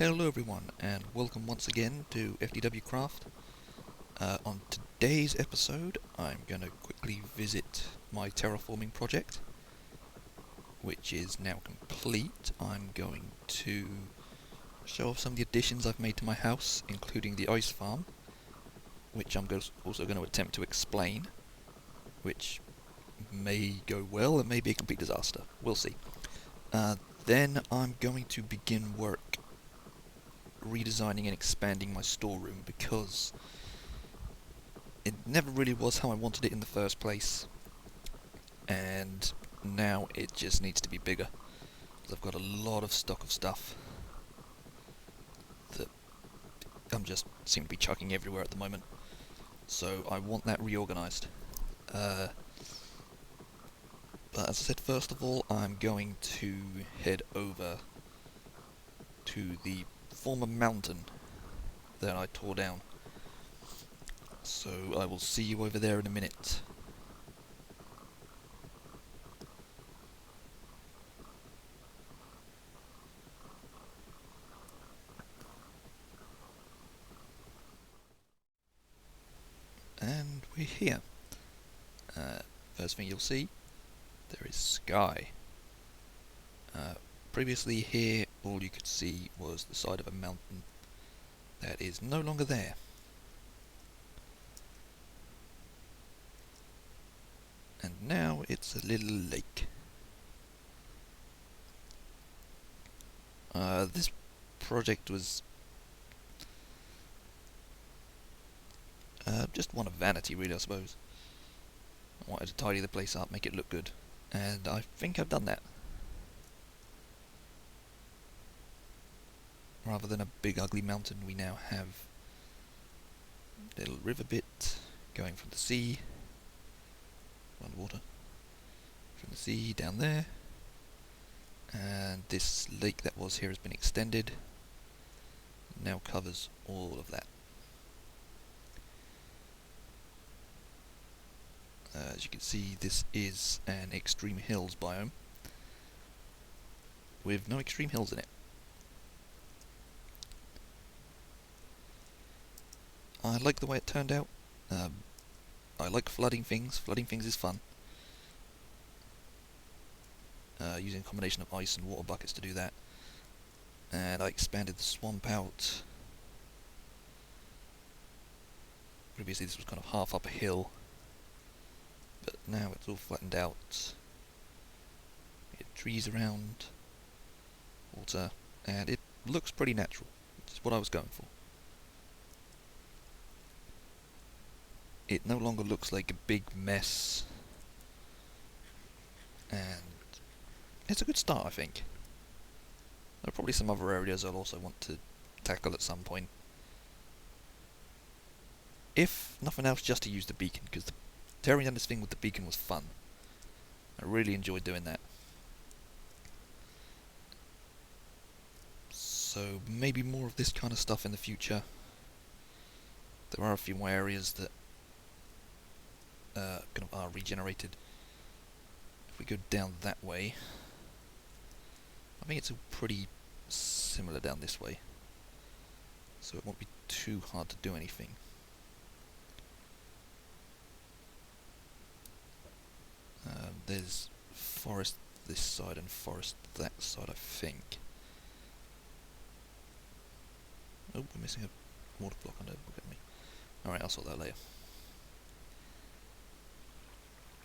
Hello everyone, and welcome once again to FTWcraft. On today's episode, I'm going to quickly visit my terraforming project, which is now complete. I'm going to show off some of the additions I've made to my house, including the ice farm, which I'm also going to attempt to explain, which may go well and may be a complete disaster. We'll see. Then I'm going to begin work redesigning and expanding my storeroom, because it never really was how I wanted it in the first place, and now it just needs to be bigger, because I've got a lot of stock of stuff that I'm just seem to be chucking everywhere at the moment, so I want that reorganised. But as I said, first of all, I'm going to head over to the former mountain that I tore down. So I will see you over there in a minute. And we're here. First thing you'll see, there is sky. Previously here, all you could see was the side of a mountain that is no longer there. And now it's a little lake. This project was just one of vanity, really, I suppose. I wanted to tidy the place up, make it look good, and I think I've done that. Rather than a big ugly mountain, we now have a little river bit going from the sea, water, from the sea down there, and this lake that was here has been extended, now covers all of that. As you can see, this is an extreme hills biome with no extreme hills in it. I like the way it turned out. I like flooding things. Flooding things is fun. Using a combination of ice and water buckets to do that. And I expanded the swamp out. Previously this was kind of half up a hill, but now it's all flattened out. We get trees around, water, and it looks pretty natural, which is what I was going for. It no longer looks like a big mess, and it's a good start, I think. There are probably some other areas I'll also want to tackle at some point. If nothing else, just to use the beacon, because tearing down this thing with the beacon was fun. I really enjoyed doing that. So maybe more of this kind of stuff in the future. There are a few more areas that kind of are regenerated. If we go down that way, I think it's pretty similar down this way, so it won't be too hard to do anything. There's forest this side and forest that side, I think. Oh, we're missing a water block under. Look at me. Alright, I'll sort that later.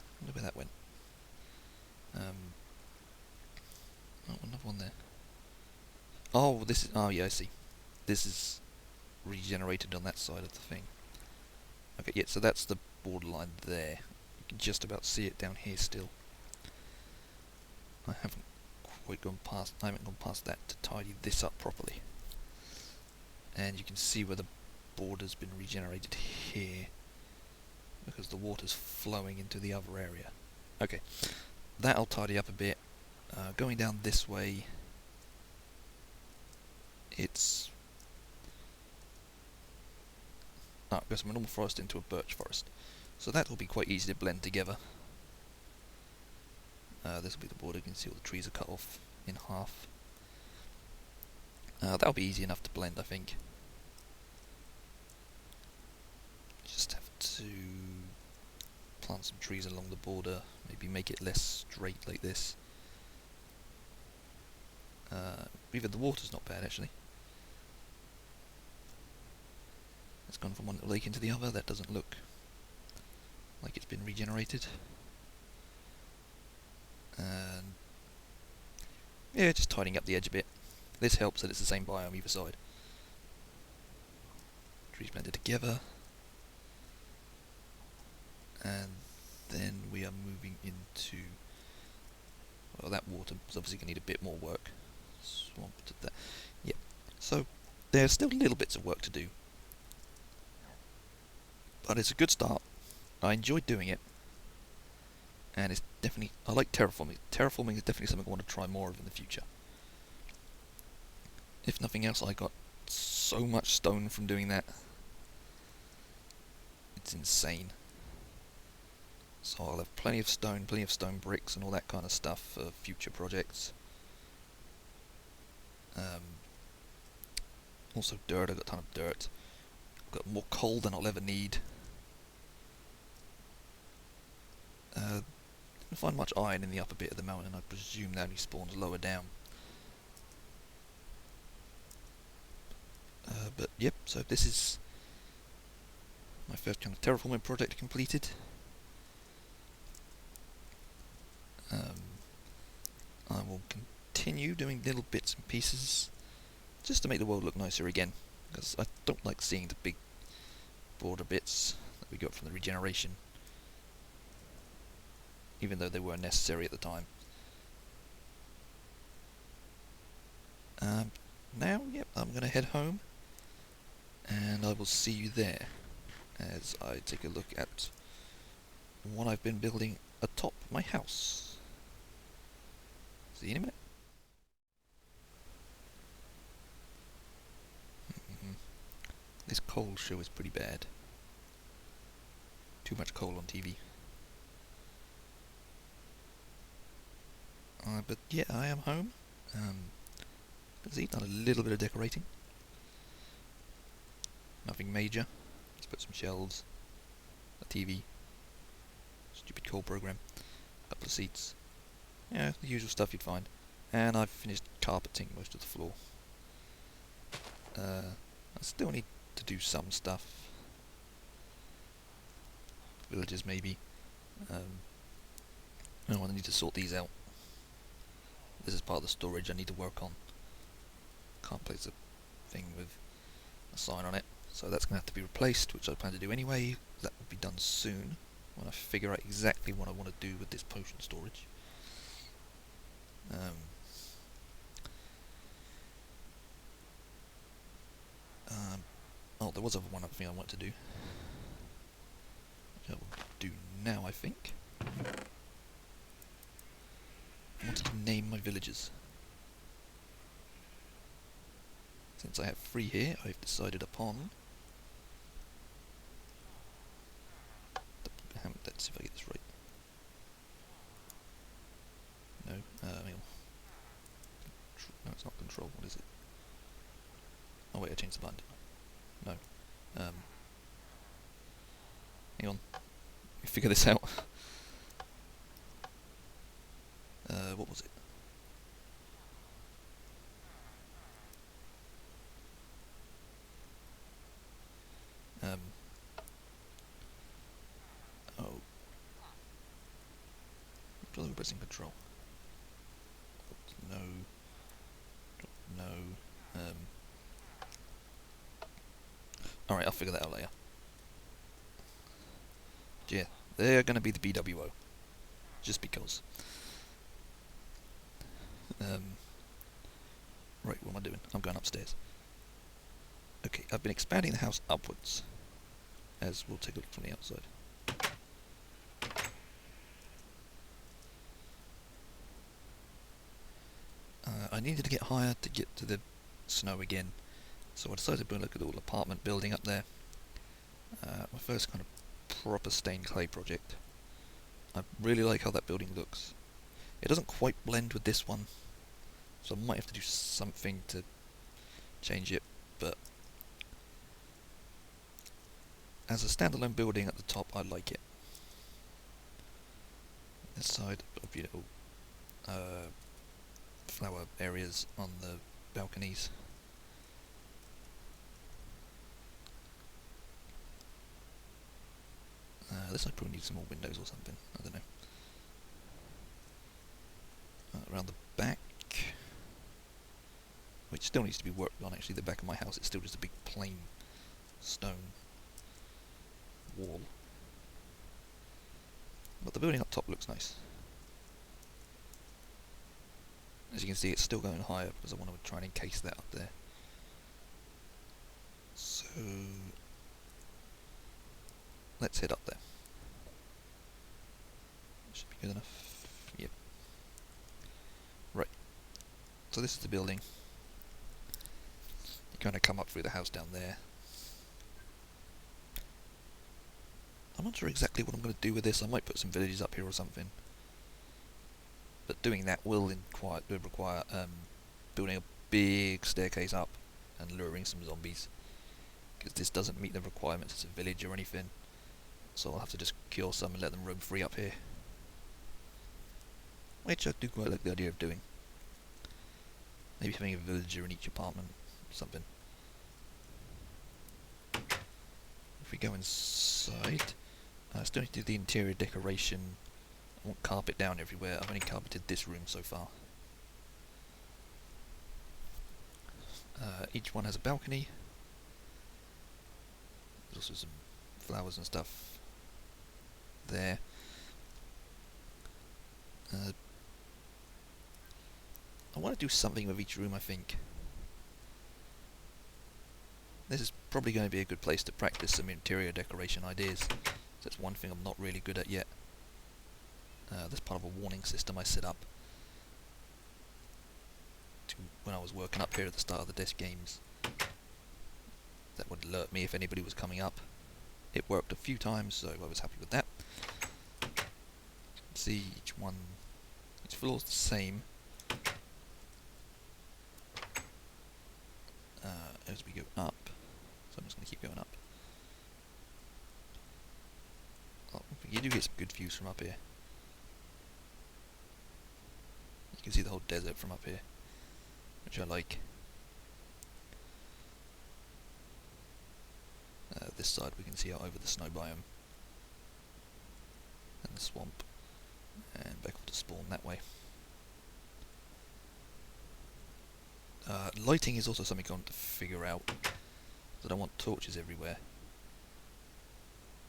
I wonder where that went. Oh, another one there. Oh, this is. Oh, yeah, I see. This is regenerated on that side of the thing. Okay, yeah, so that's the borderline there. You can just about see it down here still. I haven't gone past that to tidy this up properly. And you can see where the border's been regenerated here, because the water's flowing into the other area. Okay, that'll tidy up a bit. Going down this way, it's... it goes from a normal forest into a birch forest. So that will be quite easy to blend together. This will be the border. You can see all the trees are cut off in half. That'll be easy enough to blend, I think. Just have to plant some trees along the border, maybe make it less straight like this. Even the water's not bad, actually. It's gone from one lake into the other. That doesn't look like it's been regenerated. And yeah, just tidying up the edge a bit. This helps that it's the same biome either side. Trees blended together. And then we are moving into... well, that water is obviously going to need a bit more work. Swamped that. Yeah. So, there's still little bits of work to do. But it's a good start. I enjoyed doing it. And it's definitely... I like terraforming. Terraforming is definitely something I want to try more of in the future. If nothing else, I got so much stone from doing that. It's insane. So I'll have plenty of stone bricks and all that kind of stuff for future projects. Also dirt, I've got a ton of dirt. I've got more coal than I'll ever need. Didn't find much iron in the upper bit of the mountain. I presume that only spawns lower down. But yep, so this is my first kind of terraforming project completed. I will continue doing little bits and pieces just to make the world look nicer again, because I don't like seeing the big border bits that we got from the regeneration, even though they were necessary at the time. Now, yep, I'm going to head home, and I will see you there as I take a look at what I've been building atop my house. See you in a minute. This coal show is pretty bad. Too much coal on TV. But yeah, I am home. See, done a little bit of decorating. Nothing major. Let's put some shelves, a TV, stupid coal program, a couple of seats. Yeah, the usual stuff you'd find. And I've finished carpeting most of the floor. I still need to do some stuff. Villages maybe. I need to sort these out. This is part of the storage I need to work on. Can't place a thing with a sign on it, so that's going to have to be replaced, which I plan to do anyway. That will be done soon, when I figure out exactly what I want to do with this potion storage. Oh, there was one other thing I want to do. Which I will do now, I think. I wanted to name my villages. Since I have 3 here, I've decided upon... let's see if I get this right. No, hang on. No, it's not control, what is it? Oh wait, I changed the button, didn't I? No. Hang on. Let me figure this out. What was it? Oh. Control, pressing control. No. No. Alright, I'll figure that out later. Yeah, they're gonna be the BWO. Just because. Right, what am I doing? I'm going upstairs. Okay, I've been expanding the house upwards, as we'll take a look from the outside. I needed to get higher to get to the snow again, so I decided to build like a little apartment building up there. My first kind of proper stained clay project. I really like how that building looks. It doesn't quite blend with this one, so I might have to do something to change it, but as a standalone building at the top, I like it. This side, a few little flower areas on the balconies. This side probably needs some more windows or something, I don't know. Around the back, which still needs to be worked on actually, the back of my house, it's still just a big plain stone wall. But the building up top looks nice. As you can see, it's still going higher because I want to try and encase that up there. So let's head up there. Should be good enough. Yep. Right. So this is the building. You're going to come up through the house down there. I'm not sure exactly what I'm going to do with this. I might put some villages up here or something. But doing that will require building a big staircase up and luring some zombies. Because this doesn't meet the requirements as a village or anything. So I'll have to just kill some and let them roam free up here. Which I do quite like the idea of doing. Maybe having a villager in each apartment or something. If we go inside, I still need to do the interior decoration. I want carpet down everywhere. I've only carpeted this room so far. Each one has a balcony. There's also some flowers and stuff there. I want to do something with each room, I think. This is probably going to be a good place to practice some interior decoration ideas. That's one thing I'm not really good at yet. That's part of a warning system I set up when I was working up here at the start of the desk games. That would alert me if anybody was coming up. It worked a few times, so I was happy with that. See, each floor's the same. As we go up, so I'm just going to keep going up. Oh, you do get some good views from up here. You can see the whole desert from up here, which I like. This side we can see out over the snow biome and the swamp, and back off to spawn that way. Lighting is also something I want to figure out, because I don't want torches everywhere.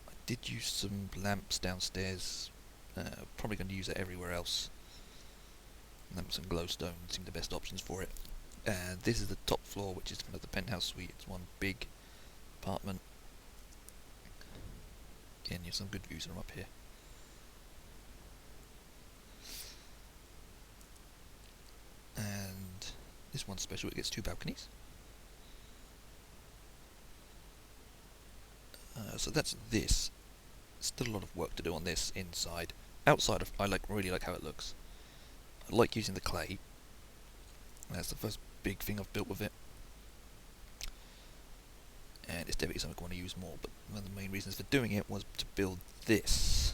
I did use some lamps downstairs, probably going to use it everywhere else. Lamps and glowstone seem the best options for it. And this is the top floor, which is kind of the penthouse suite. It's one big apartment. Again, you have some good views from up here. And this one's special, it gets 2 balconies. So that's this. Still a lot of work to do on this inside. Outside, I really like how it looks. I like using the clay. That's the first big thing I've built with it. And it's definitely something I want to use more, but one of the main reasons for doing it was to build this.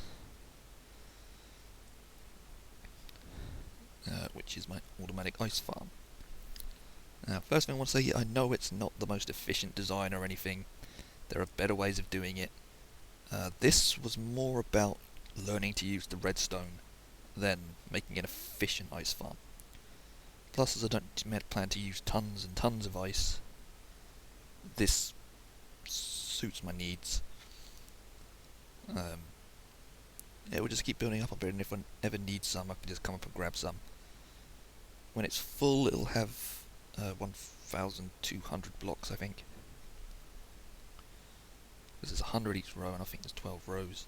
Which is my automatic ice farm. Now, first thing I want to say, I know it's not the most efficient design or anything. There are better ways of doing it. This was more about learning to use the redstone than making an efficient ice farm. Plus, as I don't plan to use tons and tons of ice, this suits my needs. Yeah, we'll just keep building up a bit, and if I ever need some, I can just come up and grab some. When it's full, it'll have 1,200 blocks, I think. Because there's 100 each row, and I think there's 12 rows.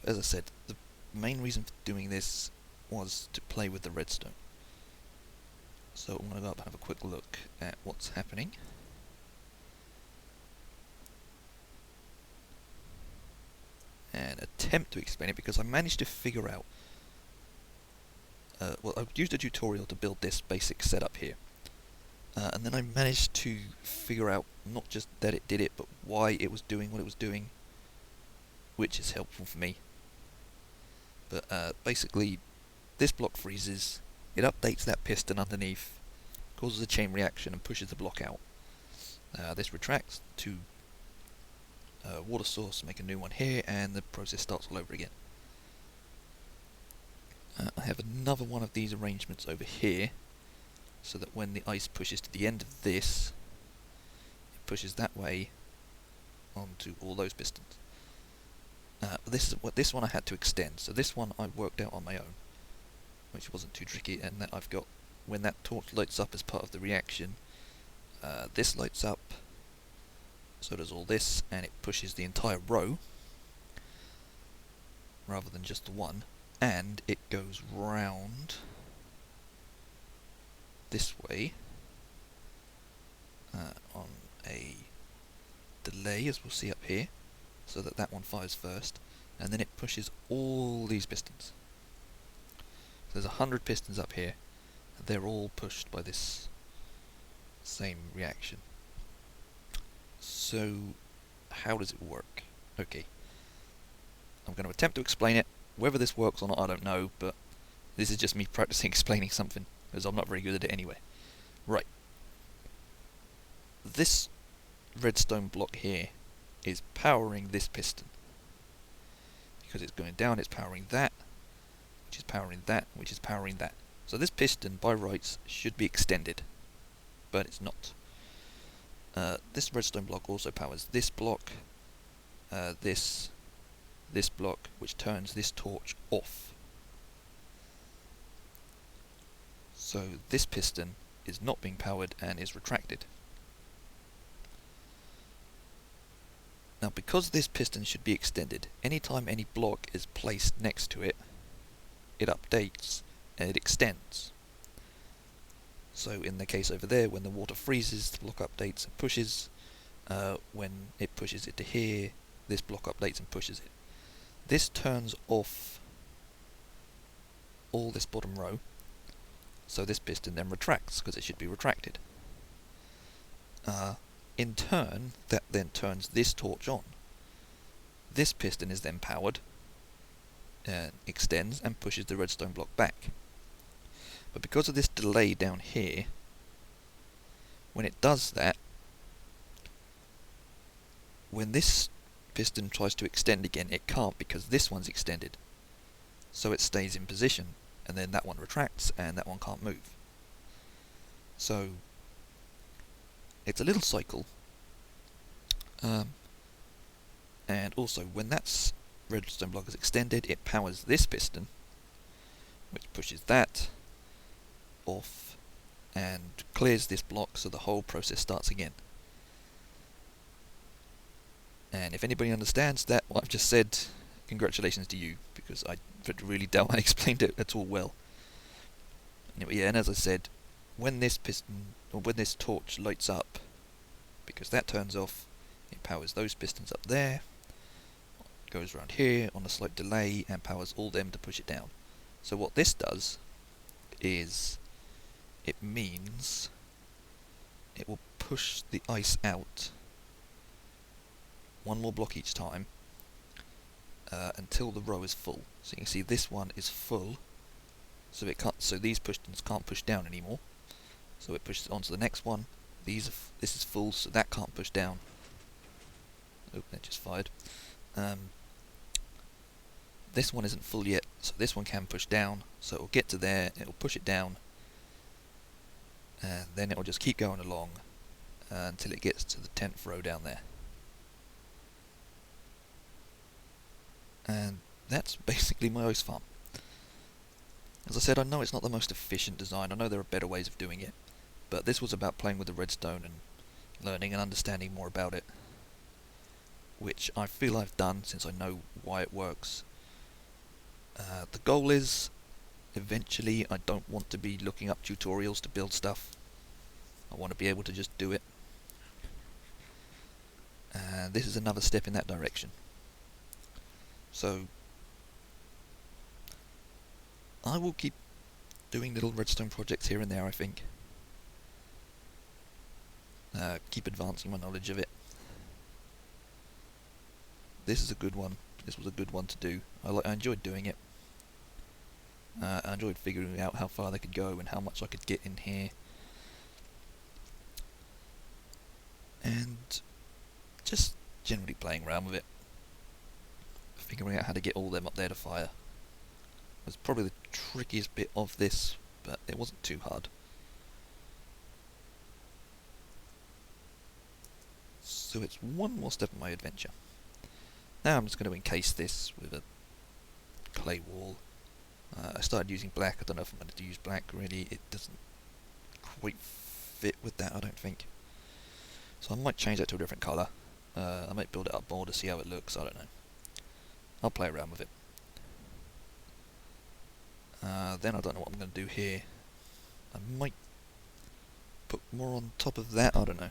As I said, the main reason for doing this was to play with the redstone. So I'm going to go up and have a quick look at what's happening. And attempt to explain it, because I managed to figure out well, I used a tutorial to build this basic setup here. And then I managed to figure out not just that it did it, but why it was doing what it was doing, which is helpful for me. But basically, this block freezes, it updates that piston underneath, causes a chain reaction and pushes the block out. This retracts to water source, make a new one here, and the process starts all over again. I have another one of these arrangements over here, so that when the ice pushes to the end of this, it pushes that way onto all those pistons. This one I had to extend, so this one I worked out on my own, which wasn't too tricky, and that I've got, when that torch lights up as part of the reaction, this lights up, so does all this, and it pushes the entire row, rather than just the one, and it goes round this way on a delay, as we'll see up here, so that that one fires first, and then it pushes all these pistons. So there's 100 pistons up here, and they're all pushed by this same reaction. So how does it work? Okay, I'm going to attempt to explain it. Whether this works or not, I don't know, but this is just me practicing explaining something, because I'm not very good at it anyway. Right. This redstone block here is powering this piston. Because it's going down, it's powering that, which is powering that, which is powering that. So this piston, by rights, should be extended, but it's not. This redstone block also powers this block, this block, which turns this torch off. So this piston is not being powered and is retracted. Now, because this piston should be extended, anytime any block is placed next to it, it updates and it extends. So in the case over there, when the water freezes, the block updates and pushes. When it pushes it to here, this block updates and pushes it. This turns off all this bottom row, so this piston then retracts, because it should be retracted. In turn, that then turns this torch on. This piston is then powered, extends, and pushes the redstone block back. But because of this delay down here, when it does that, when this piston tries to extend again, it can't, because this one's extended. So it stays in position, and then that one retracts, and that one can't move. So it's a little cycle. And also, when that redstone block is extended, it powers this piston, which pushes that off and clears this block, so the whole process starts again. And if anybody understands that, what I've just said, congratulations to you, because I really doubt I explained it at all well. Anyway, yeah, and as I said, when this piston, or when this torch lights up, because that turns off, it powers those pistons up there, goes around here on a slight delay, and powers all them to push it down. So what this does is, it means it will push the ice out one more block each time until the row is full. So you can see this one is full, so it can't. So these pistons can't push down anymore. So it pushes on to the next one. This is full, so that can't push down. Oh, that just fired. This one isn't full yet, so this one can push down. So it'll get to there, it'll push it down, and then it'll just keep going along until it gets to the 10th row down there. And that's basically my ice farm. As I said, I know it's not the most efficient design, I know there are better ways of doing it, but this was about playing with the redstone and learning and understanding more about it, which I feel I've done since I know why it works. The goal is, eventually, I don't want to be looking up tutorials to build stuff. I want to be able to just do it. And this is another step in that direction. So I will keep doing little redstone projects here and there, I think. Keep advancing my knowledge of it. This is a good one. This was a good one to do. I enjoyed doing it. I enjoyed figuring out how far they could go and how much I could get in here. And just generally playing around with it. Figuring out how to get all them up there to fire was probably the trickiest bit of this, but it wasn't too hard. So it's one more step in my adventure. Now I'm just going to encase this with a clay wall. I started using black. I don't know if I'm going to use black really. It doesn't quite fit with that, I don't think. So I might change that to a different colour. I might build it up more to see how it looks, I don't know. I'll play around with it. Then I don't know what I'm going to do here. I might put more on top of that, I don't know.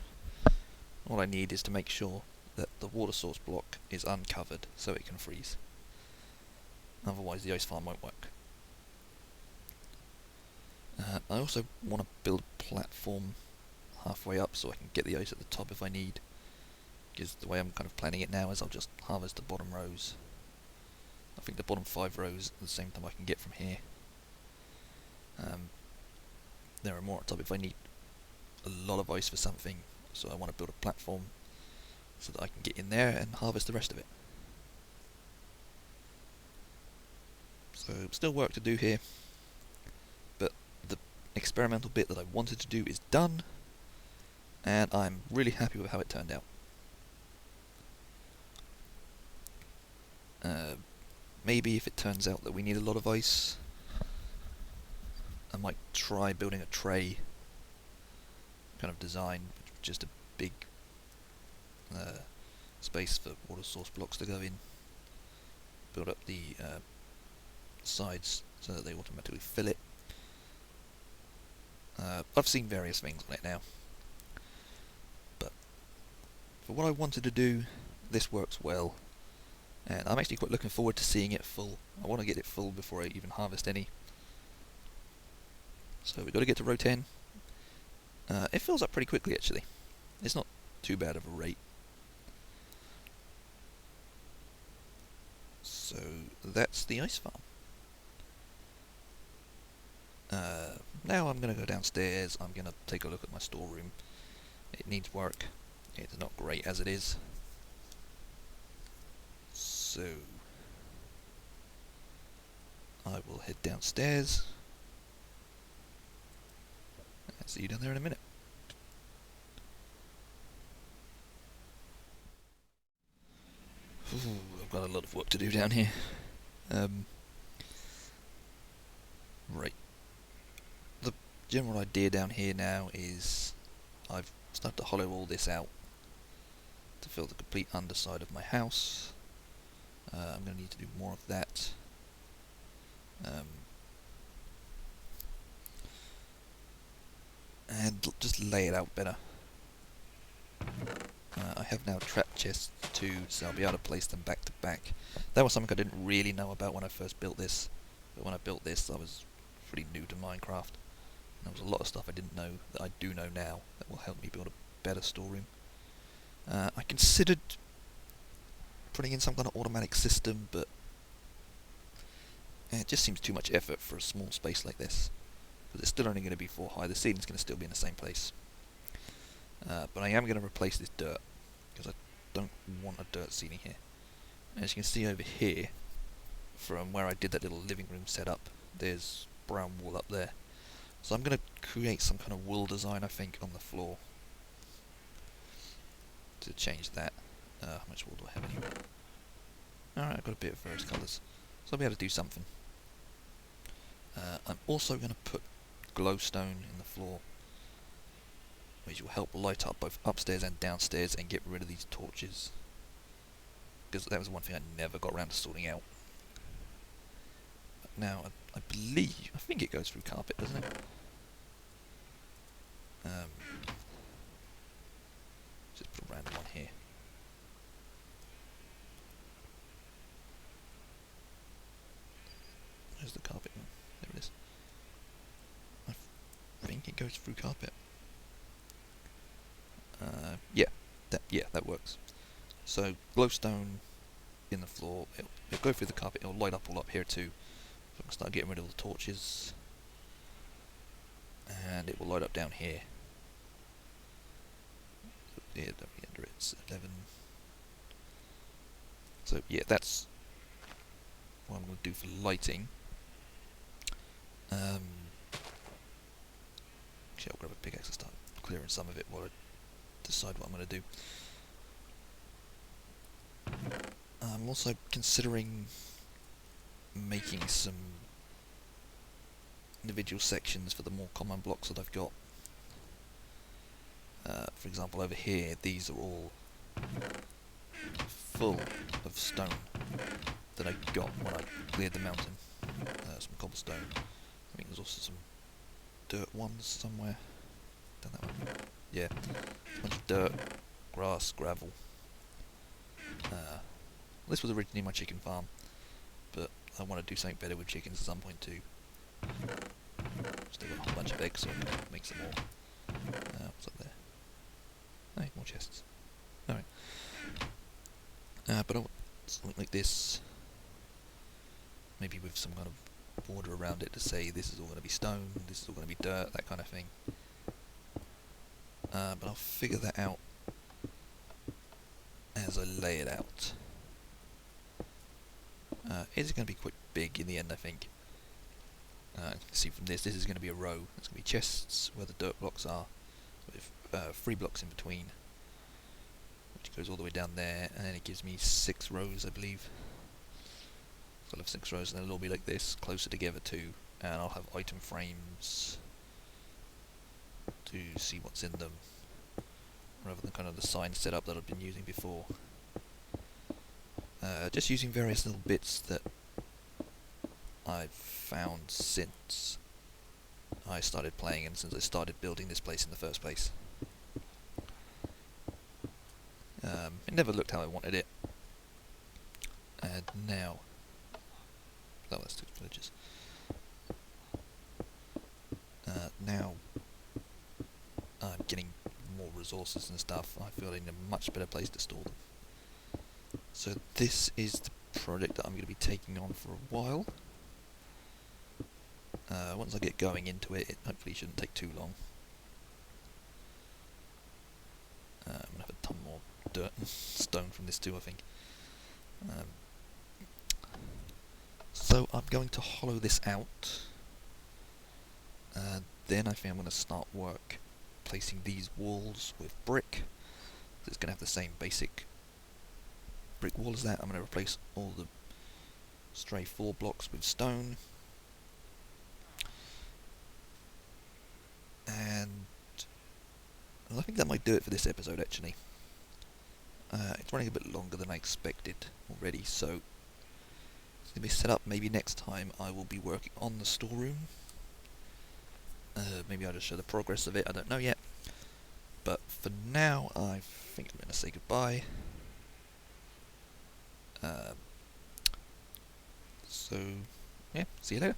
All I need is to make sure that the water source block is uncovered so it can freeze. Otherwise the ice farm won't work. I also want to build a platform halfway up so I can get the ice at the top if I need. Because the way I'm kind of planning it now is I'll just harvest the bottom rows. I think the bottom 5 rows at the same time I can get from here. There are more on top if I need a lot of ice for something, so I want to build a platform so that I can get in there and harvest the rest of it. So still work to do here, but the experimental bit that I wanted to do is done, and I'm really happy with how it turned out. Maybe if it turns out that we need a lot of ice, I might try building a tray kind of design, just a big space for water source blocks to go in. Build up the sides so that they automatically fill it. I've seen various things on it now, but for what I wanted to do, this works well. And I'm actually quite looking forward to seeing it full. I want to get it full before I even harvest any. So we've got to get to row 10. It fills up pretty quickly actually. It's not too bad of a rate. So that's the ice farm. Now I'm going to go downstairs. I'm going to take a look at my storeroom. It needs work. It's not great as it is. So I will head downstairs and see you down there in a minute. Ooh, I've got a lot of work to do down here. Right. The general idea down here now is I've started to hollow all this out to fill the complete underside of my house. I'm going to need to do more of that. And just lay it out better. I have now trap chests too, so I'll be able to place them back to back. That was something I didn't really know about when I first built this, but when I built this I was pretty new to Minecraft. And there was a lot of stuff I didn't know that I do know now that will help me build a better storeroom. I considered putting in some kind of automatic system, but it just seems too much effort for a small space like this. Because it's still only going to be 4 high, the ceiling's going to still be in the same place. But I am going to replace this dirt, because I don't want a dirt ceiling here. As you can see over here, from where I did that little living room setup, there's brown wool up there. So I'm going to create some kind of wool design, I think, on the floor to change that. How much wool do I have anyway? Alright, I've got a bit of various colours, so I'll be able to do something. I'm also going to put glowstone in the floor, which will help light up both upstairs and downstairs and get rid of these torches. Because that was one thing I never got around to sorting out. But now, I think it goes through carpet, doesn't it? Just put a random one here. Where's the carpet one? There it is. goes through carpet. Yeah, that works. So glowstone in the floor. It'll go through the carpet. It'll light up all up here too. So I can start getting rid of the torches, and it will light up down here. Yeah, don't be under it's 11. So yeah, that's what I'm going to do for lighting. Actually, I'll grab a pickaxe and start clearing some of it while I decide what I'm going to do. I'm also considering making some individual sections for the more common blocks that I've got. For example, over here, these are all full of stone that I got when I cleared the mountain. Some cobblestone. I think there's also some dirt ones somewhere. Done that one. Yeah, a bunch of dirt, grass, gravel. This was originally my chicken farm, but I want to do something better with chickens at some point too. Still got a whole bunch of eggs, so I can make some more. What's up there? Hey, more chests. Alright. But I want something like this, maybe with some kind of border around it to say this is all going to be stone, this is all going to be dirt, that kind of thing. But I'll figure that out as I lay it out. It's going to be quite big in the end, I think. You can see from this is going to be a row. There's going to be chests where the dirt blocks are, with 3 blocks in between, which goes all the way down there, and then it gives me 6 rows, I believe. So I'll have 6 rows, and then it'll all be like this, closer together too, and I'll have item frames to see what's in them, rather than kind of the sign setup that I've been using before. Just using various little bits that I've found since I started playing and since I started building this place in the first place. It never looked how I wanted it, and now... Oh, that's 2 villagers. Now I'm getting more resources and stuff. I feel in a much better place to store them. So this is the project that I'm going to be taking on for a while. Once I get going into it, it hopefully shouldn't take too long. I'm going to have a ton more dirt and stone from this too, I think. So I'm going to hollow this out. Then I think I'm going to start work placing these walls with brick. So it's going to have the same basic brick wall as that. I'm going to replace all the stray 4 blocks with stone. And I think that might do it for this episode, actually. It's running a bit longer than I expected already, so it's going to be set up. Maybe next time I will be working on the storeroom. Maybe I'll just show the progress of it, I don't know yet. But for now, I think I'm going to say goodbye. So, yeah, see you later.